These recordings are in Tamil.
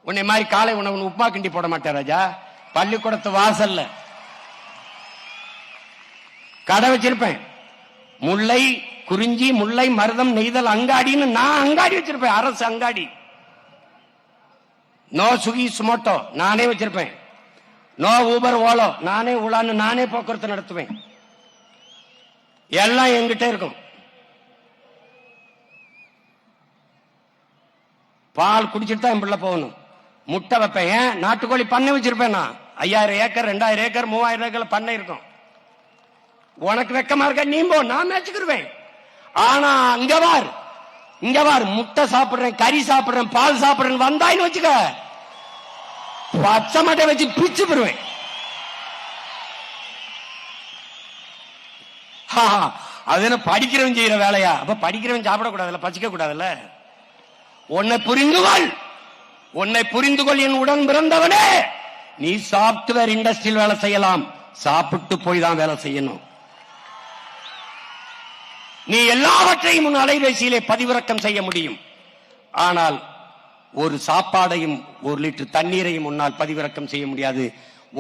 உன்னை மாதிரி காலை உணவு உப்புமா கிண்டி போட மாட்டேன் ராஜா. பள்ளிக்கூடத்து வாசல்ல கடை வச்சிருப்பேன். முல்லை குறிஞ்சி முல்லை மருதம் நெய்தல் அங்காடின்னு நான் அங்காடி வச்சிருப்பேன். அரசு அங்காடி. நோ சுகி சுமோட்டோ நானே வச்சிருப்பேன். நோ ஊபர் ஓலோ நானே உலான்னு நானே போக்குவரத்து நடத்துவேன். எல்லாம் என்கிட்ட இருக்கும். பால் குடிச்சிட்டு தான் என் பிள்ளை போகணும். முட்டை வைப்பேன். நாட்டுக்கோழி பண்ணை வச்சிருப்பேன். நான் 5000 ஏக்கர் 2000 ஏக்கர் 3000 ஏக்கர் பண்ணை இருக்கும். உனக்கு வெக்கமா இருக்க நீ போ, நான் மேய்ச்சிக்கிருவேன். ஆனா இங்க வார் முட்டை சாப்பிடுறேன், கறி சாப்பிடுறேன், பால் சாப்பிடுறேன் வந்தாயின்னு வச்சுக்க, பச்சை மட்டை வச்சு பிச்சு போடுவேன். அது என்ன படிக்கிறவன் செய்யற வேலையா? அப்ப படிக்கிறவன் சாப்பிடக்கூடாதுல்ல, பச்சிக்க கூடாதுல்ல. உன்னை புரிந்து கொள் என் உடன் பிறந்தவனே. நீ சாப்ட்வேர் இண்டஸ்ட்ரியில் வேலை செய்யலாம், சாப்பிட்டு போய் தான் வேலை செய்யணும். நீ எல்லாவற்றையும் உன் அலைபேசியிலே பதிவிறக்கம் செய்ய முடியும். ஆனால் ஒரு சாப்பாடையும் 1 லிட்டர் தண்ணீரையும் உன்னால் பதிவிறக்கம் செய்ய முடியாது.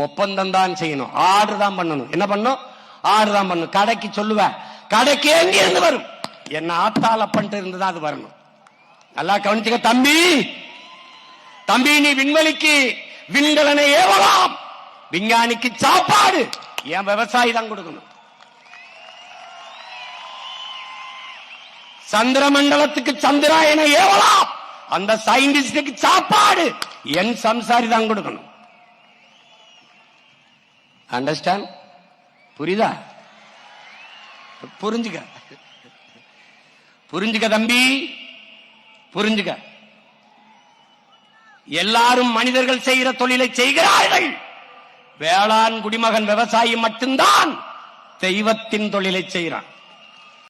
ஒப்பந்தம் தான் செய்யணும், ஆர்டர் தான் பண்ணணும். என்ன பண்ணும்? ஆர்டர் தான் பண்ணணும். கடைக்கு சொல்லுவேன், கடைக்கு எங்க இருந்து வரும்? என்ன ஆத்தால பண்ணிட்டு இருந்துதான் அது வரணும். நல்லா கவனிச்சுக்க தம்பி. நீ விண்வெளிக்கு விண்கலனை ஏவலாம், விஞ்ஞானிக்கு சாப்பாடு என் விவசாயி தான் கொடுக்கணும். சந்திர மண்டலத்துக்கு சந்திராயனை ஏவலாம், அந்த சயின்டிஸ்டுக்கு சாப்பாடு என் சம்சாரி தான் கொடுக்கணும். அண்டர்ஸ்டாண்ட்? புரியுதா? புரிஞ்சுக்க தம்பி, புரிஞ்சுக்க. எல்லாரும் மனிதர்கள் செய்கிற தொழிலை செய்கிறார்கள். வேளாண் குடிமகன் விவசாயி மட்டும்தான் தெய்வத்தின் தொழிலை செய்கிறான்.